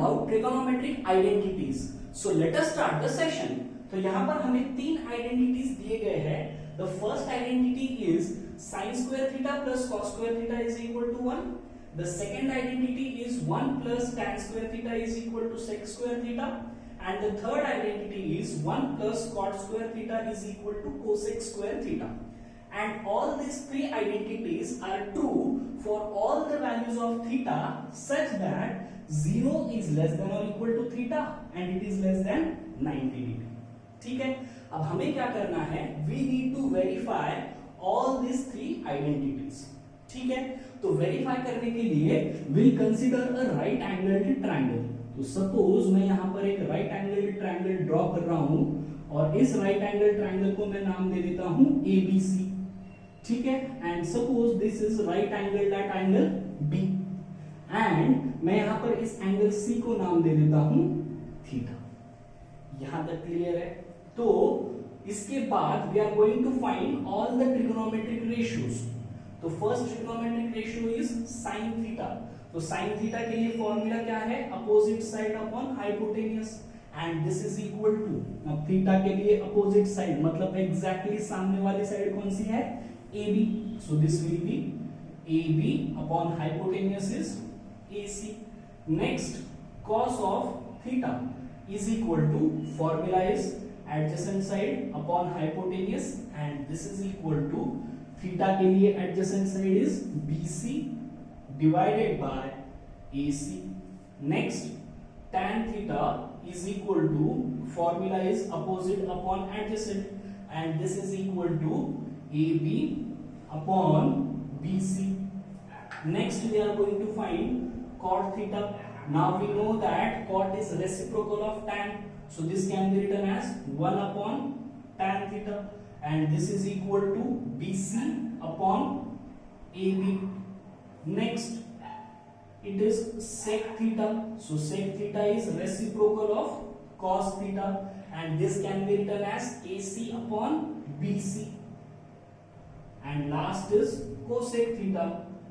about trigonometric identities. So let us start the session. तो यहाँ पर हमें तीन आइडेंटिटीज दिए गए हैं. The first identity is sin square theta plus cos square theta is equal to 1. The second identity is 1 plus tan square theta is equal to sec square theta. And the third identity is 1 plus cot square theta is equal to cosec square theta. And all these three identities are true for all the values of theta such that 0 is less than or equal to theta and it is less than 90 degree. ठीक है, अब हमें क्या करना है? We need to verify all these three identities. ठीक है, तो वेरीफाई करने के लिए we'll consider a right angled triangle. तो सपोज मैं यहाँ पर एक राइट एंगल ट्रायंगल ड्रॉ कर रहा हूं और इस राइट एंगल ट्रायंगल को मैं नाम दे देता हूं ABC. ठीक है, and suppose this is right angle that angle B and मैं यहां पर इस एंगल C को नाम दे देता हूं थीटा. यहां तक क्लियर है? तो इसके बाद we are going to find all the trigonometric ratios. तो first trigonometric ratio is sin theta. तो sin थीटा के लिए फॉर्मूला क्या है? Opposite side upon hypotenuse and this is equal to, अब थीटा के लिए अपोजिट साइड मतलब एग्जैक्टली सामने वाली साइड कौन सी है? AB. So this will be AB upon hypotenuse is AC. Next, cos of theta is equal to, formula is adjacent side upon hypotenuse and this is equal to, theta के लिए adjacent side is BC divided by AC. Next, tan theta is equal to, formula is opposite upon adjacent and this is equal to AB upon BC. Next we are going to find cot theta. Now we know that cot is reciprocal of tan, so this can be written as 1 upon tan theta and this is equal to BC upon AB. Next it is sec theta, so sec theta is reciprocal of cos theta and this can be written as AC upon BC. And last is cosec theta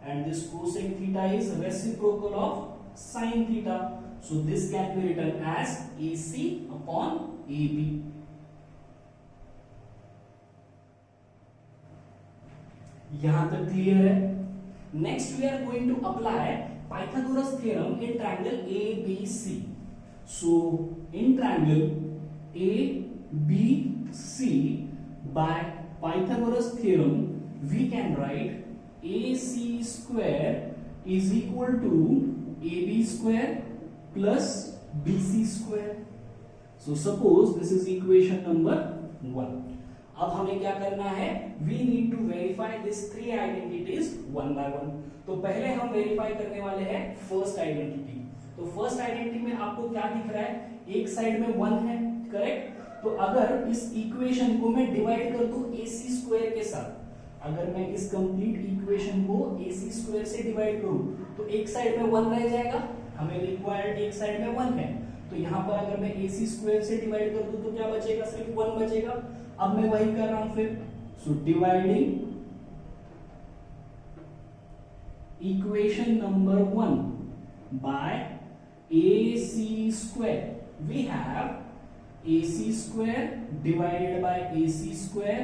and this cosec theta is reciprocal of sin theta, so this can be written as AC upon AB. यहां तक clear है? Next we are going to apply Pythagoras theorem in triangle ABC. So in triangle ABC by Pythagoras theorem we can write AC square is equal to AB square plus BC square. So suppose this is equation number 1. अब हमें क्या करना है? We need to verify these three identities one by one. तो पहले हम verify करने वाले हैं फर्स्ट आइडेंटिटी. तो फर्स्ट आइडेंटिटी में आपको क्या दिख रहा है? एक साइड में 1 है, करेक्ट? तो अगर इस इक्वेशन को मैं डिवाइड कर दूं AC स्क्वायर के साथ, अगर मैं इस कंप्लीट इक्वेशन को AC स्क्वायर से डिवाइड करूं तो एक साइड में 1 रह जाएगा, हमें रिक्वायर्ड एक साइड में 1 है. तो यहां पर अगर मैं AC स्क्वायर से डिवाइड कर दूं तो क्या बचेगा? सिर्फ 1 बचेगा. अब मैं वही कर रहा हूं फिर. So dividing equation number 1 by AC square, we have AC square divided by AC square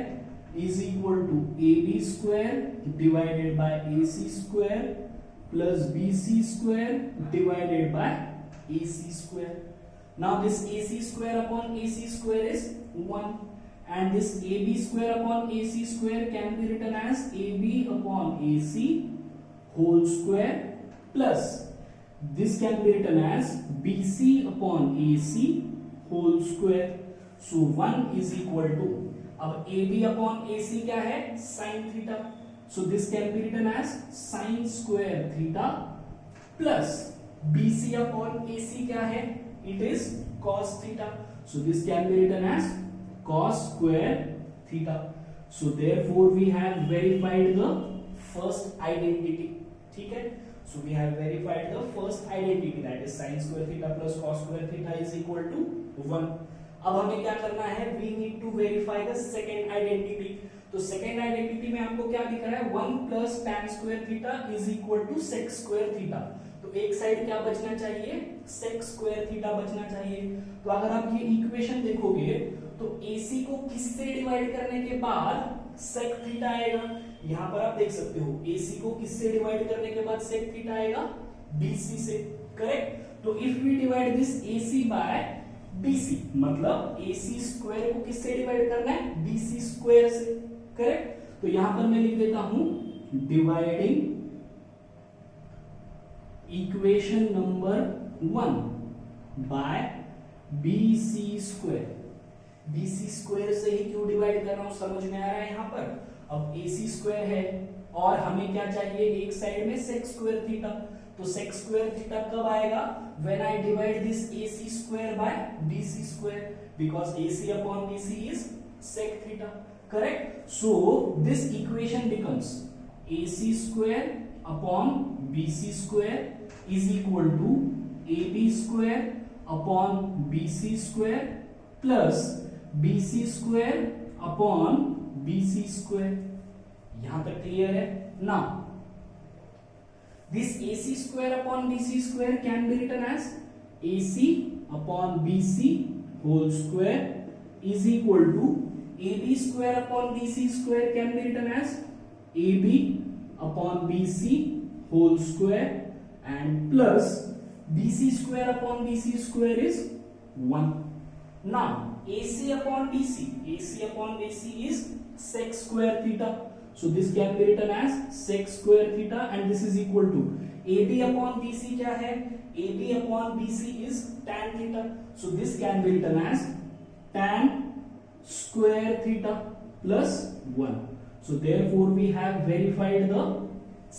is equal to AB square divided by AC square plus BC square divided by AC square. Now this AC square upon AC square is 1 and this AB square upon AC square can be written as AB upon AC whole square plus this can be written as BC upon AC whole square. So 1 is equal to, अब AB upon AC क्या है? sin theta. So this can be written as sin square theta plus BC upon AC क्या है? It is cos theta. So this can be written as cos square theta. So therefore we have verified the first identity. ठीक है? So we have verified the first identity, that is sin square theta plus cos square theta is equal to 1. अब हमें क्या करना है? We need to verify the second identity. तो second identity में आपको क्या दिख रहा है? 1 plus tan square theta is equal to sec square theta. तो तो एक साइड क्या बचना चाहिए, sec स्क्वायर थीटा बचना चाहिए। तो अगर आप ये इक्वेशन देखोगे तो AC को किससे डिवाइड करने के बाद sec थीटा आएगा, यहां पर आप देख सकते हो AC को किससे डिवाइड करने के बाद sec थीटा आएगा, BC से, करेक्ट। तो if we divide this AC by BC, मतलब AC स्क्वायर को किससे डिवाइड करना है, BC स्क्वायर से, करेक्ट। तो यहां पर मैं लिख देता हूं dividing equation number 1 by BC square. BC square से ही क्यों डिवाइड कर रहा हूं, समझ में आ रहा है। यहां पर अब AC स्क्वायर है और हमें क्या चाहिए, एक साइड में sec स्क्वायर थीटा। तो sec स्क्वायर थीटा कब आएगा, when I divide this AC square by BC square, because AC upon BC is sec theta, correct. So this equation becomes AC square upon BC square is equal to AB square upon BC square plus BC square upon BC square. यहां तक clear है ना। This AC square upon BC square can be written as AC upon BC whole square is equal to AB square upon BC square can be written as AB upon BC whole square and plus BC square upon BC square is 1. Now AC upon BC is sec square theta. So this can be written as sec square theta and this is equal to AB upon BC क्या है, AB upon BC is tan theta. So this can be written as tan square theta plus 1. So therefore we have verified the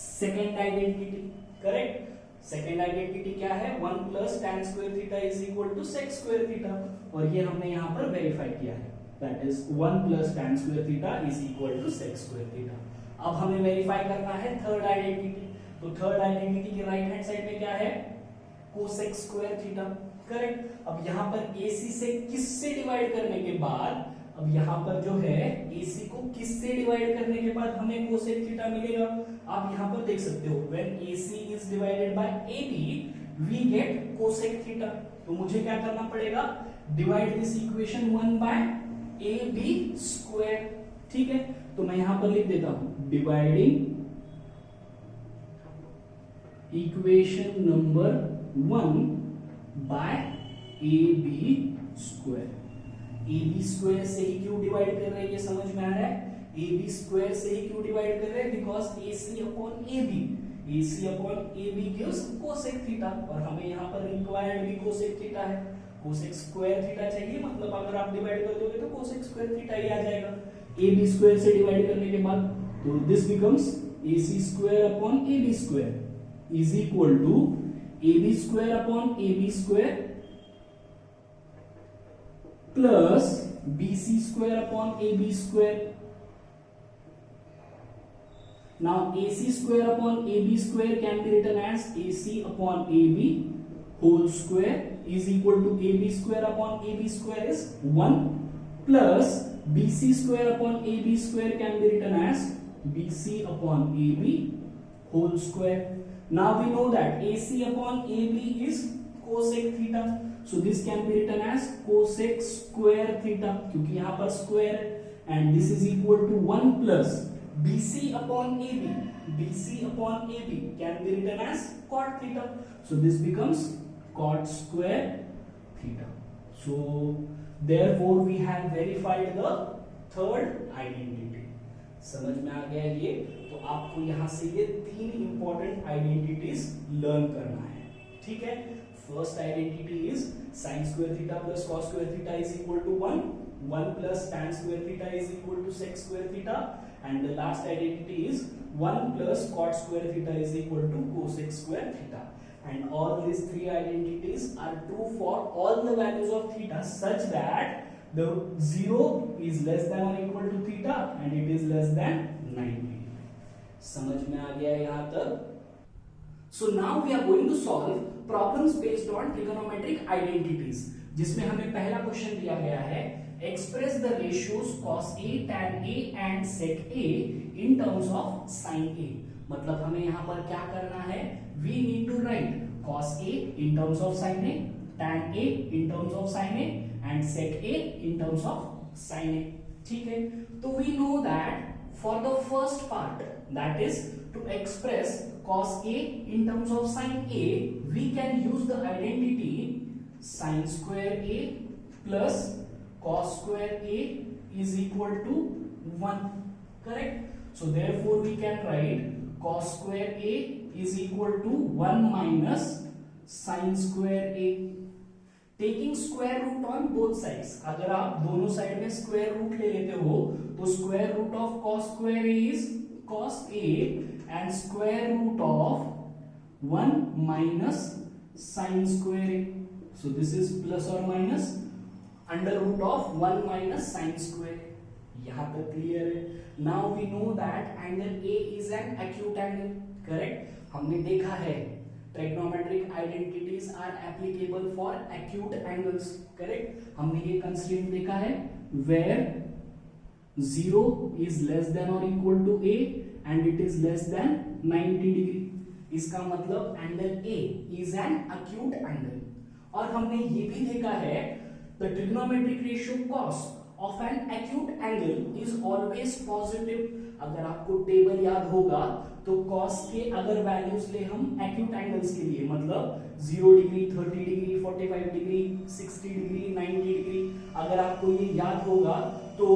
second identity, correct. Second identity क्या है, 1 plus tan square theta is equal to sec square theta, और ये हमने यहाँ पर verify किया है, that is 1 plus tan square theta is equal to sec square theta. अब हमें वेरीफाई करना है थर्ड आइडेंटिटी। तो थर्ड आइडेंटिटी के राइट हैंड साइड में क्या है, cosec स्क्वायर थीटा, करेक्ट। अब यहाँ पर AC से किससे डिवाइड करने के बाद, अब यहाँ पर जो है AC को किससे डिवाइड करने के बाद हमें cosec थीटा मिलेगा। आप यहाँ पर देख सकते हो when AC is divided by AB we get cosec theta. तो मुझे क्या करना पड़ेगा, divide this equation 1 by AB square, ठीक है। तो मैं यहाँ पर लिख देता हूं dividing equation number 1 by AB square. AB square से ही क्यों डिवाइड कर रहे हैं, ये समझ में आ रहा है। AB स्क्वायर से ही क्यों डिवाइड कर रहे हैं, because AC upon AB gives cosec theta, और हमें यहाँ पर रिक्वायर्ड भी cosec थीटा है। cosec स्क्वायर थीटा चाहिए, मतलब अगर आप डिवाइड कर दोगे तो cosec स्क्वायर थीटा ही आ जाएगा AB स्क्वायर से डिवाइड करने के बाद। तो this becomes AC square upon AB square is equal to AB square upon AB square plus BC square upon AB square. Now AC square upon AB square can be written as AC upon AB whole square is equal to AB square upon AB square is 1 plus BC square upon AB square can be written as BC upon AB whole square. Now we know that AC upon AB is cosec theta. So this can be written as cosec square theta क्योंकि यहाँ पर square है, and this is equal to 1 plus BC upon AB can be written as cot theta. So this becomes cot square theta. So therefore we have verified the third identity. समझ में आ गया ये। तो आपको यहाँ से ये 3 इंपॉर्टेंट आइडेंटिटीज लर्न करना है, ठीक है। First identity is sin square theta plus cos square theta is equal to 1 plus tan square theta is equal to sec square theta, and the last identity is 1 plus cot square theta is equal to cosec square theta. And all these 3 identities are true for all the values of theta such that the 0 is less than or equal to theta and it is less than 90. समझ में आ गया यहाँ तक? So now we are going to solve problems based on trigonometric identities, जिसमें हमें पहला question दिया गया है, express the ratios cos A, tan A and sec A in terms of sin A. मतलब हमें यहाँ पर क्या करना है, we need to write cos A in terms of sin A, tan A in terms of sin A and sec A in terms of sin A. ठीक है, तो we know that for the first part, that is to express cos A in terms of sin A, we can use the identity sin square A plus cos square A is equal to 1. Correct? So therefore we can write cos square A is equal to 1 minus sin square A. Taking square root on both sides. अगर आप दोनों side में square root ले लेते हो तो square root of cos square A is cos A and square root of 1 minus sin square A. So this is plus or minus under root of 1 minus sin square A. यहाँ तक clear है. Now we know that angle A is an acute angle. Correct? हमने देखा है trigonometric identities are applicable for acute angles. Correct? हमने ये constraint देखा है वेयर 0 इज लेस देन और equal to A and it is less than 90 degree. इसका मतलब angle A is an acute angle. और हमने ये भी देखा है the trigonometric ratio cos of an acute angle is always positive. अगर आपको टेबल याद होगा तो cos के अगर वैल्यूज ले हम acute angles के लिए, मतलब 0 degree, 30 degree, 45 degree, 60 degree, 90 degree, अगर आपको ये याद होगा तो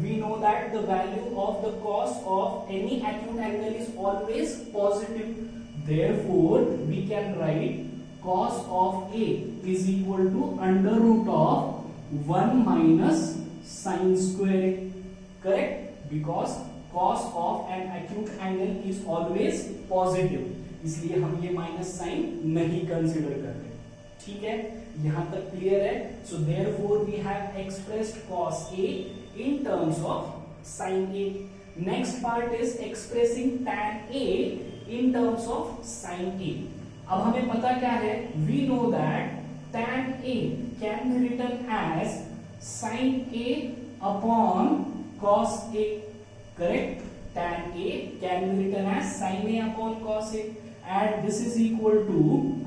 we know that the value of the cos of any acute angle is always positive. Therefore we can write cos of A is equal to under root of 1 minus sin square A. Correct? Because cos of an acute angle is always positive, इसलिए हम ये minus sign नहीं consider कर रहे. ठीक है, यहां तक क्लियर है. So therefore we have expressed cos A in terms of sin A. Next part is expressing tan A in terms of sin A. अब हमें पता क्या है, we know that tan A can be written as sin A upon cos A. Correct? Tan A can be written as sin A upon cos A and this is equal to,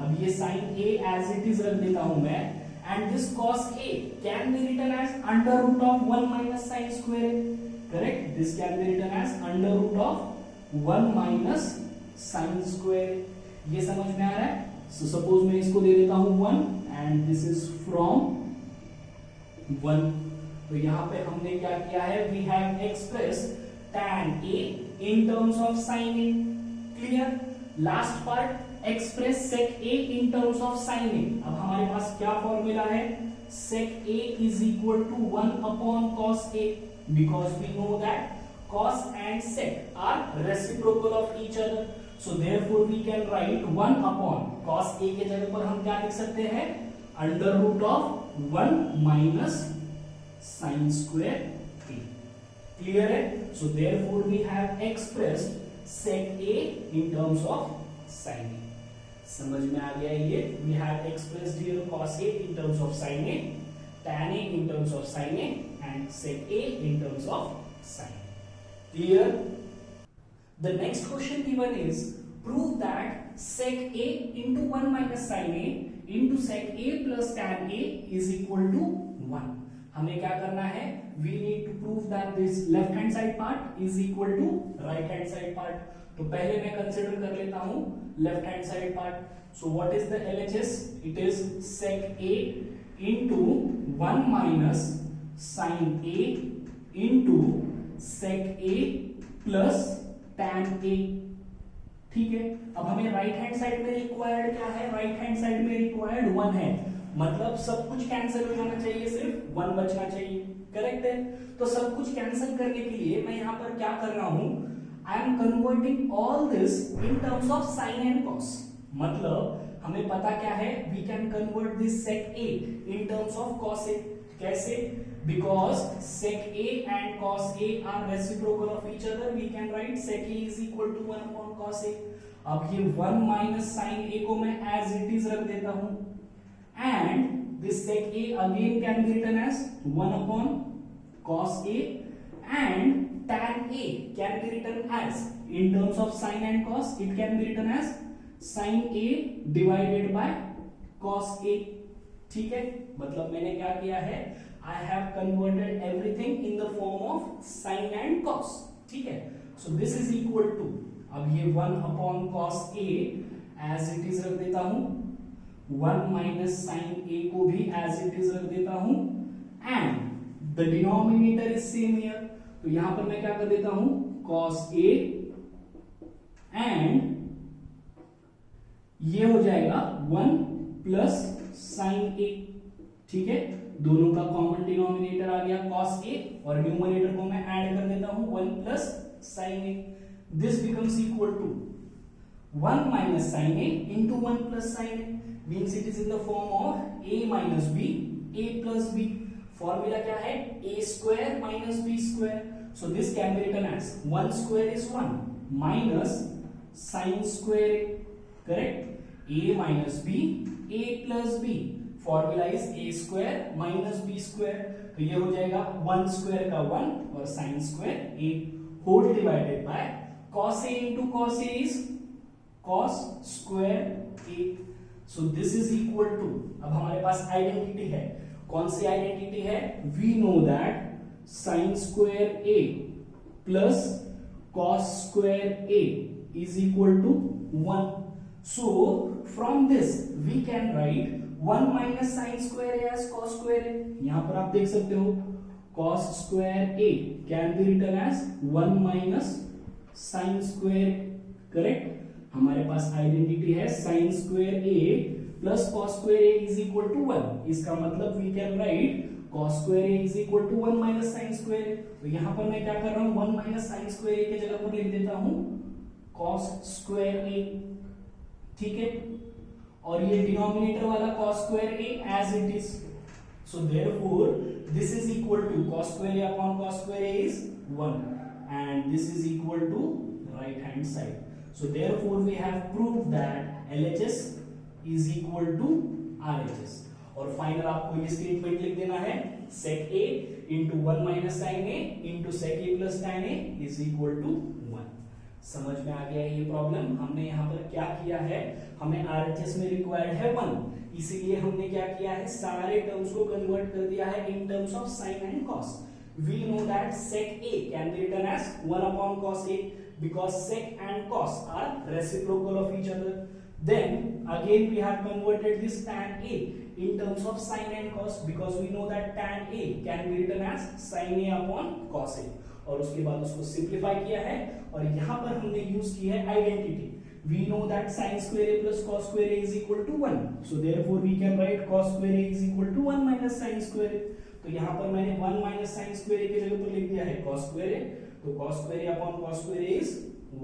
अब ये sin A as it is रख देता हूं मैं, and this cos A can be written as under root of 1 minus sin square A. Correct? This can be written as under root of 1 minus sin square A. ये समझ में आ रहा है? So suppose मैं इसको दे देता हूं 1 and this is from 1. तो यहाँ पे हमने क्या किया है, we have expressed tan A in terms of sin A. Clear? Last part, express sec A in terms of sin A. अब हमारे पास क्या फॉर्मूला है, sec A is equal to 1 upon cos A, because we know that cos and sec are reciprocal of each other. So therefore we can write 1 upon cos A के जगह पर हम क्या लिख सकते हैं, under root of 1 minus sin square A. Clear है? So therefore we have expressed sec A in terms of sin A. समझ में आ गया ये? We have expressed here cos A in terms of sin A, tan A in terms of sin A and sec A in terms of sin A. Clear? The next question given is prove that sec A into 1 minus sin A into sec A plus tan A is equal to 1. हमें क्या करना है, we need to prove that this left hand side part is equal to right hand side part. तो पहले मैं consider कर लेता हूं left hand side part. So what is the LHS? It is sec A into 1 minus sin A into sec A plus tan A. ठीक है, अब हमें राइट हैंड साइड में रिक्वायर्ड क्या है, राइट हैंड साइड में रिक्वायर्ड 1 है, मतलब सब कुछ कैंसिल हो जाना चाहिए, सिर्फ 1 बचना चाहिए. करेक्ट है? तो सब कुछ कैंसिल करने के लिए मैं यहां पर क्या कर रहा हूं, I am converting all this in terms of sine and cos. मतलब हमें पता क्या है, we can convert this sec A in terms of cos A. कैसे? because sec A and cos A are reciprocal of each other, we can write sec A is equal to 1 upon cos A. अब ये 1 minus sin A को मैं as it is रख देता हूं and this sec A again can be written as 1 upon cos A and tan A can be written as, in terms of sin and cos, it can be written as sin A divided by cos A. ठीक है, मतलब मैंने क्या किया है, I have converted everything in the form of sin and cos. ठीक है, so this is equal to, अब ये 1 upon cos A as it is रख देता हूं, 1 minus sin A को भी as it is रख देता हूं, and the denominator is same here, तो यहां पर मैं क्या कर देता हूं, cos A and ये हो जाएगा 1 प्लस sin A. ठीक है, दोनों का कॉमन डिनोमिनेटर आ गया cos A और न्यूमरेटर को मैं ऐड कर देता हूं 1 plus sin A. This becomes equal to 1 minus sin A into 1 plus sin A, means it is in the form of A minus B, A plus B. Formula क्या है, A square minus B square. So this can be written as 1 square is 1 minus sin square A. Correct? A minus B, A plus B. Formula is A square minus B square. तो ये हो जाएगा 1 square का 1 और sin square A whole divided by cos A into cos A is cos square A. So this is equal to, अब हमारे पास identity है, कौन सी आइडेंटिटी है, we know that sin square A plus cos square A is equal to 1. So from this we can write 1 minus sin square A as cos square A. यहां पर आप देख सकते हो cos square A can be written as 1 minus sin square A. Correct, हमारे पास identity है sin square A plus cos square A is equal to 1. इसका मतलब we can write cos square A is equal to 1 minus sin square A. तो यहां पर मैं क्या कर रहा हूं, 1 minus sin square A के जगह पर लिख देता हूं cos square A. ठीक है, और ये डिनोमिनेटर वाला cos square A as it is. So therefore this is equal to cos square A upon cos square A is 1 and this is equal to right hand side. So therefore we have proved that LHS is equal to RHS. और final आपको ये statement लिख देना है, sec A into 1 minus sin A into sec A plus tan A is equal to 1. समझ में आ गया ये प्रॉब्लम. हमने यहाँ पर क्या किया है, हमें RHS में रिक्वायर्ड है 1, इसीलिए हमने क्या किया है, सारे टर्म्स को कन्वर्ट कर दिया है इन terms of sin and cos. We know that sec A can be written as 1 upon cos A because sec and cos are reciprocal of each other. Then again we have converted this tan A in terms of sin and cos because we know that tan A can be written as sin A upon cos A. और उसके बाद उसको simplify किया है और यहाँ पर हमने यूज की है identity. We know that sin square A plus cos square A is equal to 1. So therefore we can write cos square A is equal to 1 minus sin square A. तो यहाँ पर मैंने 1 minus sin square A के जगह पर लिख दिया है cos square A. तो cos square A upon cos square A is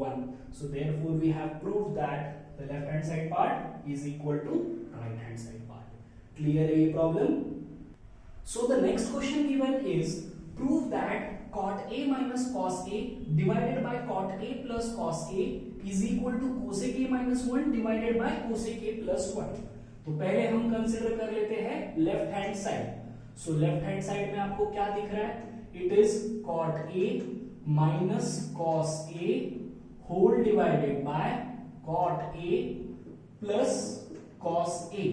1. So therefore we have proved that the left hand side part is equal to right hand side part. Clear है ये problem? So the next question given is prove that cot A minus cos A divided by cot A plus cos A is equal to cosec A minus 1 divided by cosec A plus 1. तो पहले हम consider कर लेते हैं left hand side. So left hand side में आपको क्या दिख रहा है, it is cot A minus cos A whole divided by cot A plus cos A.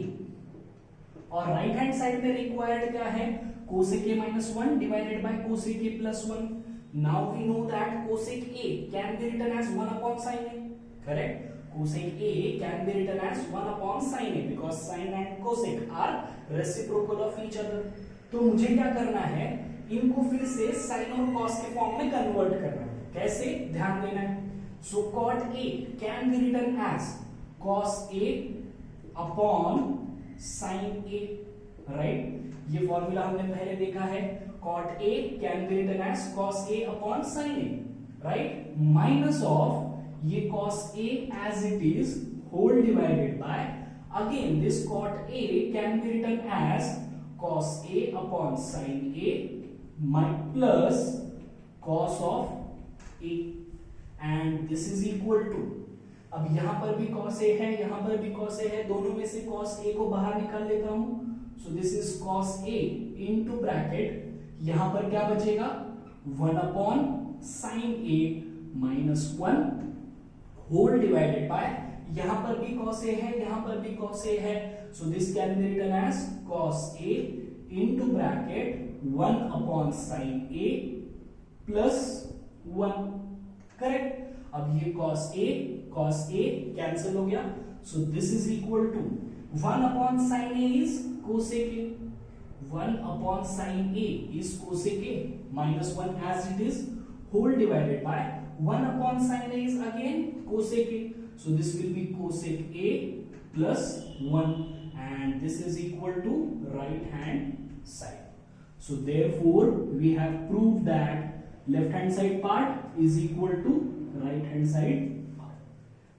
और राइट हैंड साइड में रिक्वायर्ड क्या है, cosec A minus 1 divided by cosec A plus 1. Now we know that cosec A can be written as 1 upon sin A. Correct? Cosec A can be written as 1 upon sin A because sin and cosec are reciprocal of each other. तो मुझे क्या करना है, इनको फिर से sin और cos के फॉर्म में कन्वर्ट करना है. कैसे, ध्यान देना है. So cot A can be written as cos A upon sin A. Right? ये फॉर्मूला हमने पहले देखा है, cot A can be written as cos A upon sin A, right? Minus of ये cos A as it is whole divided by, again this cot A can be written as cos A upon sin A plus cos of A and this is equal to, अब यहां पर भी cos A है, यहां पर भी cos A है, दोनों में से cos A को बाहर निकाल लेता हूं. So this is cos A into bracket, यहां पर क्या बचेगा, 1 upon sine A minus 1 whole divided by, यहां पर भी cos a है, यहां पर भी cos a है, so this can be written as cos a into bracket 1 upon sine a plus 1, correct. अब ये cos a कैंसिल हो गया, so this is equal to 1 upon sine a is cosec a, 1 upon sin a is cosec a minus 1 as it is, whole divided by 1 upon sin a is again cosec a, so this will be cosec a plus 1 and this is equal to right hand side. So therefore we have proved that left hand side part is equal to right hand side part.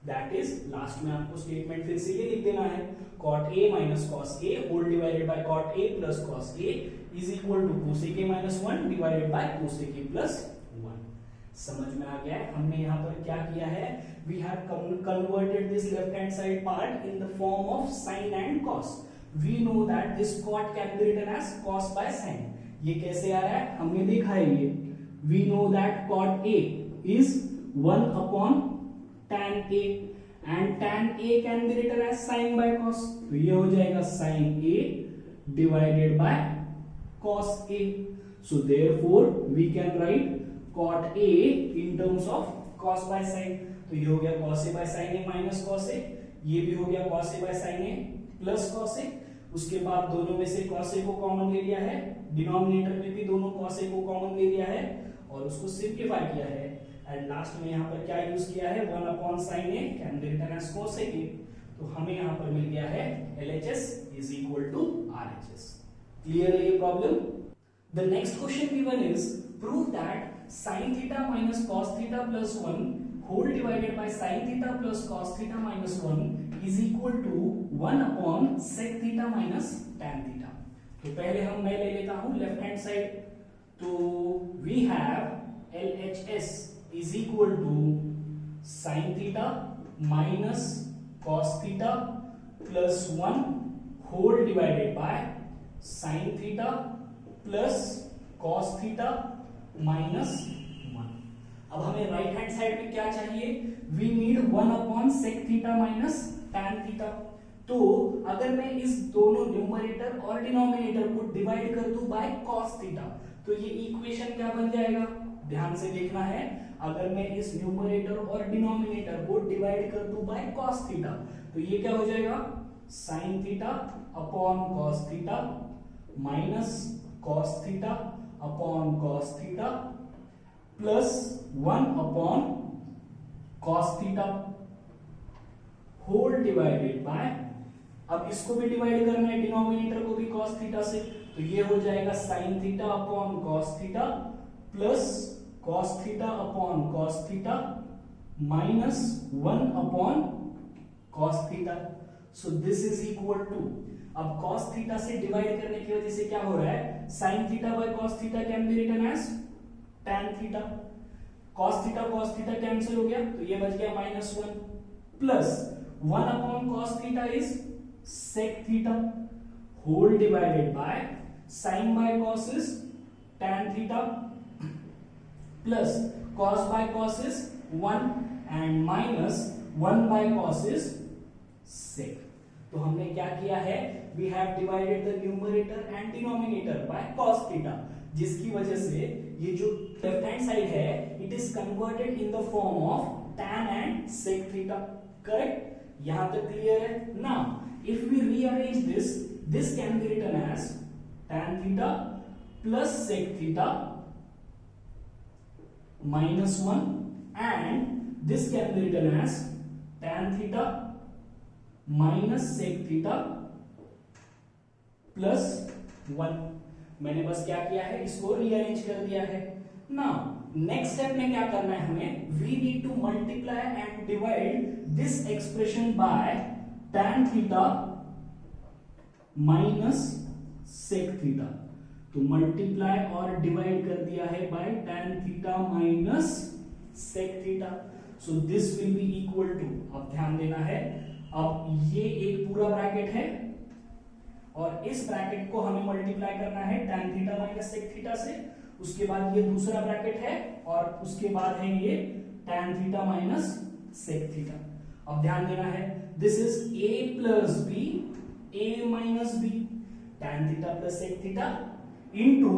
That is, last में आपको statement फिर से ये लिख देना है, cot a minus cos a whole divided by cot a plus cos a is equal to cosec a minus 1 divided by cosec a plus 1. समझ में आ गया है? हमने यहाँ पर क्या किया है, we have converted this left hand side part in the form of sin and cos. We know that this cot can be written as cos by sin. ये कैसे आ रहा है, हमने देखा है ये, we know that cot a is 1 upon tan a and tan a can be written as sin by cos, तो ये हो जाएगा sin a divided by cos a, so therefore we can write cot a in terms of cos by sin, तो ये हो गया cos a by sin a minus cos a, ये भी हो गया cos a by sin a plus cos a, उसके बाद दोनों में से cos a को कॉमन ले लिया है, डिनोमिनेटर में भी दोनों cos a को कॉमन ले लिया है और उसको सिंप्लीफाई किया है, एंड लास्ट में यहाँ पर क्या यूज किया है, 1 upon sine A can be written as cosec A, तो हमें यहाँ पर मिल गया है LHS is equal to RHS. Clear है ये problem? The next question given is prove that sin theta minus cos theta plus 1 whole divided by sin theta plus cos theta minus 1 is equal to 1 upon sec theta minus tan theta. तो पहले मैं ले लेता हूं left hand side, तो we have LHS is equal to sin theta minus cos theta plus 1 whole divided by sin theta plus cos theta minus 1. अब हमें right hand side में क्या चाहिए, we need 1 upon sec theta minus tan theta. तो अगर मैं इस दोनों न्यूमरेटर और डिनोमिनेटर को डिवाइड कर दूं बाय cos theta, तो ये इक्वेशन क्या बन जाएगा, ध्यान से देखना है, अगर मैं इस न्यूमरेटर और डिनोमिनेटर को डिवाइड कर दूं बाय cos थीटा, तो ये क्या हो जाएगा, sin theta upon cos theta minus cos theta upon cos theta plus 1 upon cos theta whole divided by, अब इसको भी डिवाइड करना है डिनोमिनेटर को भी cos थीटा से, तो ये हो जाएगा sin theta upon cos theta plus cos theta upon cos theta minus 1 upon cos theta, so this is equal to, अब cos थीटा से डिवाइड करने की वजह से क्या हो रहा है, sin theta by cos theta can be written as tan theta, cos theta cancel हो गया, तो ये बच गया minus 1 plus 1 upon cos theta is sec theta whole divided by sin by cos is tan theta plus cos by cos is 1 and minus 1 by cos is sec. तो हमने क्या किया है, we have divided the numerator and denominator by cos theta, जिसकी वजह से ये जो लेफ्ट हैंड साइड है it is converted in the form of tan and sec theta. Correct? यहां तक क्लियर है? Now if we rearrange this can be written as tan theta plus sec theta minus 1 and this can be written as tan theta minus sec theta plus 1. मैंने बस क्या किया है, इसको rearrange कर दिया है. नाउ नेक्स्ट स्टेप में क्या करना है हमें, we need to multiply and divide this expression by tan theta minus sec theta. तो मल्टीप्लाई और डिवाइड कर दिया है by tan theta minus sec theta, so this will be equal to, अब ध्यान देना है, अब ये एक पूरा ब्रैकेट है और इस ब्रैकेट को हमें मल्टीप्लाई करना है tan theta minus sec theta से, उसके बाद ये दूसरा ब्रैकेट है और उसके बाद है ये tan theta minus sec theta. अब ध्यान देना है, this is a plus B a minus B tan theta plus sec theta into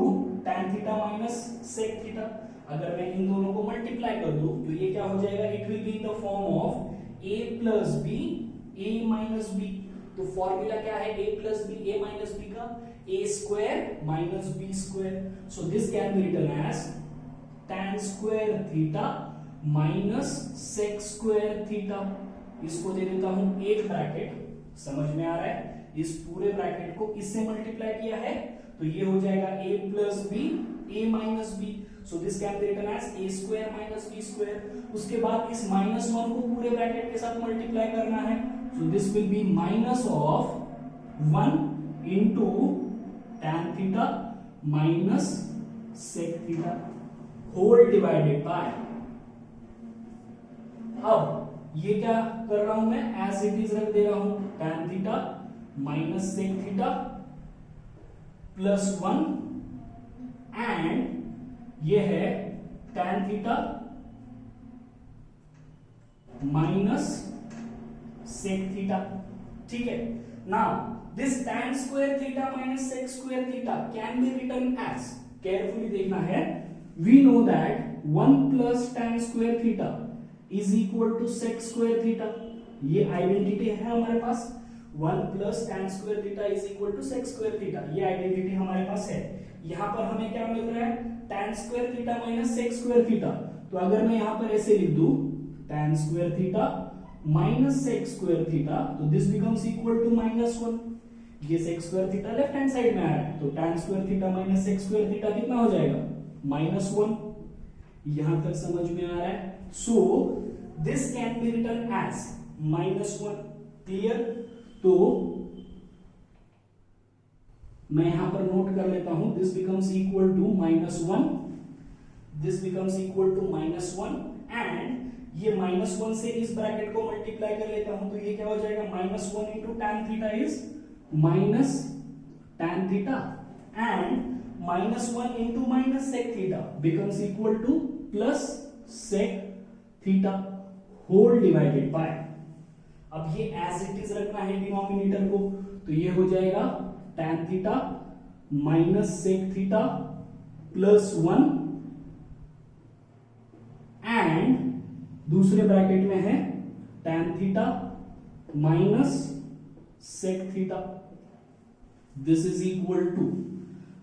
tan theta minus sec theta. अगर मैं इन दोनों को मल्टीप्लाई कर दूं तो ये क्या हो जाएगा, it will be in the form of a plus B a minus B. तो फॉर्मूला क्या है a plus B a minus B का, a square minus b square. So this can be written as tan square theta minus sec square theta. इसको दे देता हूं एक bracket, समझ में आ रहा है, इस पूरे ब्रैकेट को इससे मल्टीप्लाई किया है तो ये हो जाएगा a plus B a minus B. So this can be written as a square minus b square. उसके बाद इस माइनस वन को पूरे ब्रैकेट के साथ मल्टीप्लाई करना है, so this will be minus of 1 into tan theta minus sec theta whole divided by. अब ये क्या कर रहा हूं मैं, एज इट इज रख दे रहा हूं, tan theta minus sec theta plus 1 and ये है tan theta minus sec theta. ठीक है, now this tan square theta minus sec square theta can be written as, carefully देखना है, we know that 1 plus tan square theta is equal to sec square theta. ये identity है हमारे पास, 1 plus tan square theta is equal to sec square theta, ये identity हमारे पास है। यहां पर हमें क्या मिल रहा है, tan square theta minus sec square theta. तो अगर मैं यहां पर ऐसे लिख दूं tan square theta minus sec square theta, तो दिस बिकम्स इक्वल टू -1। ये sec square theta left hand side में आ रहा है, तो tan square theta minus sec square theta कितना हो जाएगा, -1। यहां तक समझ में आ रहा है। So this can be written as -1। Clear? तो मैं यहां पर नोट कर लेता हूं, this becomes equal to -1, this becomes equal to -1 and ये -1 से इस ब्रैकेट को मल्टीप्लाई कर लेता हूं तो ये क्या हो जाएगा, -1 into tan theta is minus tan theta and -1 into minus sec theta becomes equal to plus sec theta whole divided by. अब ये एज इट इज रखना है डिनोमिनेटर को, तो ये हो जाएगा tan theta minus sec theta plus 1 and दूसरे ब्रैकेट में है tan theta minus sec theta, this is equal to.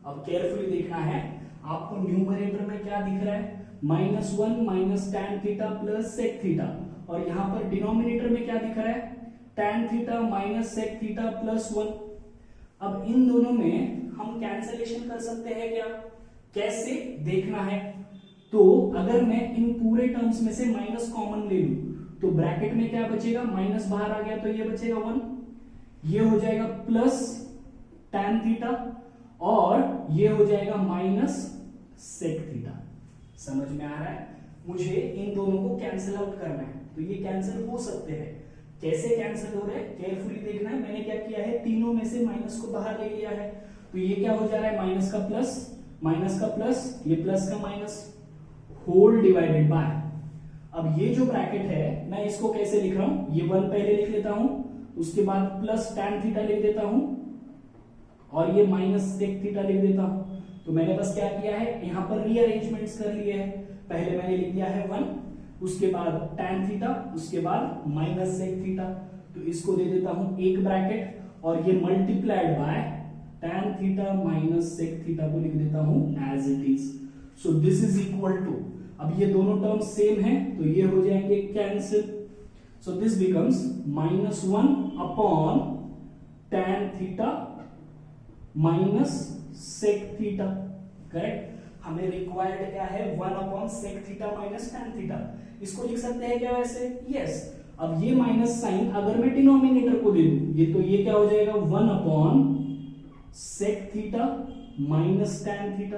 अब केयरफुली देखना है, आपको न्यूमरेटर में क्या दिख रहा है, -1 minus tan theta plus sec theta, और यहां पर डिनोमिनेटर में क्या दिख रहा है, tan theta minus sec theta plus 1। अब इन दोनों में हम कैंसलेशन कर सकते हैं क्या, कैसे देखना है, तो अगर मैं इन पूरे टर्म्स में से माइनस कॉमन ले लूं तो ब्रैकेट में क्या बचेगा, माइनस बाहर आ गया तो ये बचेगा 1, ये हो जाएगा प्लस tan थीटा और ये हो जाएगा माइनस sec थीटा। समझ में आ रहा है? मुझे इन दोनों को कैंसिल आउट करना है, तो ये कैंसिल हो सकते हैं। कैसे कैंसिल हो रहे हैं केयरफुली देखना है। मैंने क्या किया है, तीनों में से माइनस को बाहर ले लिया है, तो ये क्या हो जा रहा है, माइनस का प्लस, ये प्लस का माइनस होल डिवाइडेड बाय। अब ये जो ब्रैकेट है मैं इसको कैसे लिख रहा हूं, ये 1 पहले लिख लेता हूं, उसके बाद प्लस tan थीटा लिख देता हूं और ये माइनस sec थीटा लिख देता हूं। तो मैंने बस क्या किया है, यहां पर रीअरेंजमेंट्स कर लिए हैं। पहले मैंने लिख दिया है 1, उसके बाद tan थीटा, उसके बाद माइनस sec थीटा, तो इसको दे देता हूं एक ब्रैकेट और ये multiplied by tan theta minus sec theta को लिख देता हूं as it is. So this is equal to, अब ये दोनों टर्म्स सेम है तो ये हो जाएंगे cancel. So this becomes -1 upon tan theta minus sec theta. Correct? हमें रिक्वायर्ड क्या है, 1 upon sec theta minus tan theta. इसको लिख सकते हैं क्या वैसे, यस। अब ये माइनस साइन अगर मैं डिनोमिनेटर को दे दूं, ये तो ये क्या हो जाएगा, 1 upon sec theta minus tan theta.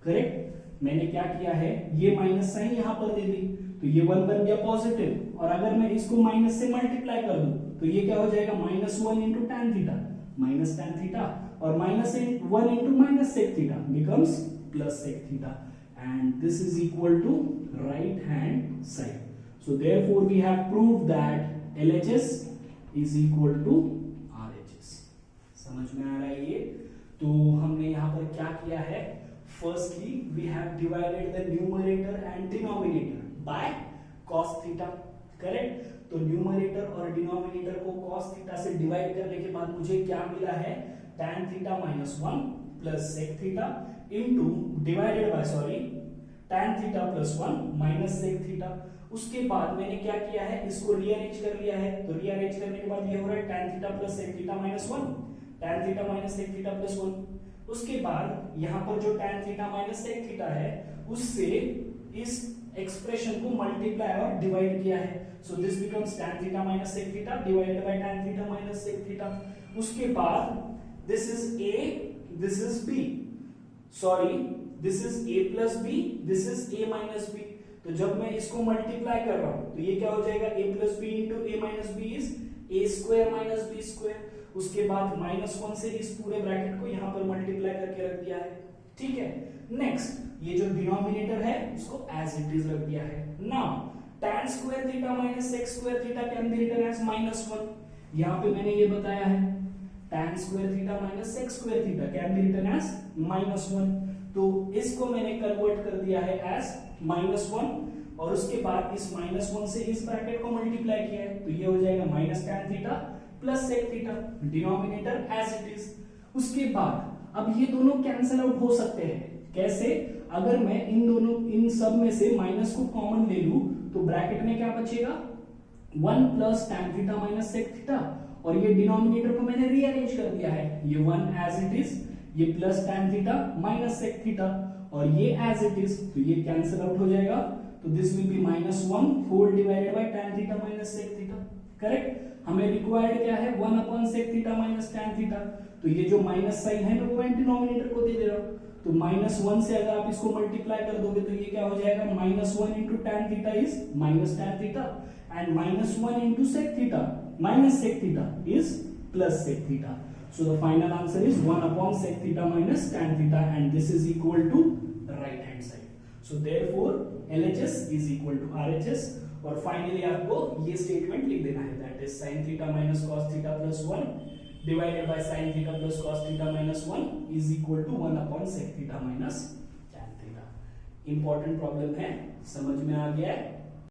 Correct? मैंने क्या किया है, ये माइनस साइन यहां पर दे दी तो ये 1 बन गया पॉजिटिव, और अगर मैं इसको माइनस से मल्टीप्लाई कर दूं तो ये क्या हो जाएगा, -1 into tan theta minus tan theta और -1 into minus sec theta becomes plus sec theta, and this is equal to right hand side. So therefore we have proved that LHS is equal to RHS. समझ में आ रहा है ये? तो हमने यहाँ पर क्या किया है? Firstly we have divided the numerator and denominator by cos theta, correct? तो न्यूमरेटर और डिनोमिनेटर को cos थीटा से डिवाइड करने के बाद मुझे क्या मिला है? tan theta minus 1 plus sec theta into divided by tan theta plus 1 minus sec theta. उसके बाद मैंने क्या किया है? इसको रीअरेंज कर लिया है. तो रीअरेंज करने के बाद ये हो रहा है tan theta plus sec theta minus 1, tan theta minus sec theta plus 1. उसके बाद यहाँ पर जो tan theta minus sec theta है उससे इस एक्सप्रेशन को मल्टीप्लाई और डिवाइड किया है. So this becomes tan theta minus sec theta divided by tan theta minus sec theta. उसके बाद this is A, this is B. Sorry, this is A plus B, this is A minus B. तो जब मैं इसको multiply कर रहा हूँ तो ये क्या हो जाएगा? A plus B into A minus B is A square minus B square. उसके बाद -1 से इस पूरे ब्रैकेट को यहाँ पर मल्टीप्लाई करके रख दिया है. ठीक है. नेक्स्ट ये जो डिनोमिनेटर है उसको एज इट इज रख दिया है. Now tan square theta minus sec square theta can be written as -1. यहाँ पे मैंने ये बताया है tan square theta minus sec square theta can be written as -1. तो इसको मैंने कन्वर्ट कर दिया है as -1 और उसके बाद इस -1 से इस ब्रैकेट को मल्टीप्लाई किया है तो ये हो जाएगा minus tan theta plus sec theta, denominator as it is. उसके बाद अब ये दोनों कैंसिल आउट हो सकते हैं. कैसे? अगर मैं इन सब में से माइनस को कॉमन ले लूं तो ब्रैकेट में क्या बचेगा? 1 plus tan theta minus sec theta और ये डिनोमिनेटर को मैंने रीअरेंज कर दिया है. ये 1 एज इट इज, ये plus tan theta minus sec theta और ये एज इट इज, तो ये कैंसिल आउट हो जाएगा. तो this will be -1 whole divided by tan theta minus sec theta. Correct? हमें रिक्वायर्ड क्या है? 1 upon sec theta minus tan theta. तो ये जो माइनस साइन है मैं वो डिनोमिनेटर को दे दे रहा हूं. तो -1 से अगर आप इसको मल्टीप्लाई कर दोगे तो ये क्या हो जाएगा? -1 into tan theta is minus tan theta and -1 into sec theta minus sec theta is plus sec theta. So the final answer is 1 upon sec theta minus tan theta and this is equal to right hand side. So therefore LHS is equal to RHS. और finally आपको ये statement लिख देना है, that is sin theta minus cos theta plus 1 divided by sin theta plus cos theta minus 1 is equal to 1 upon sec theta minus tan theta. Important problem है, समझ में आ गया है?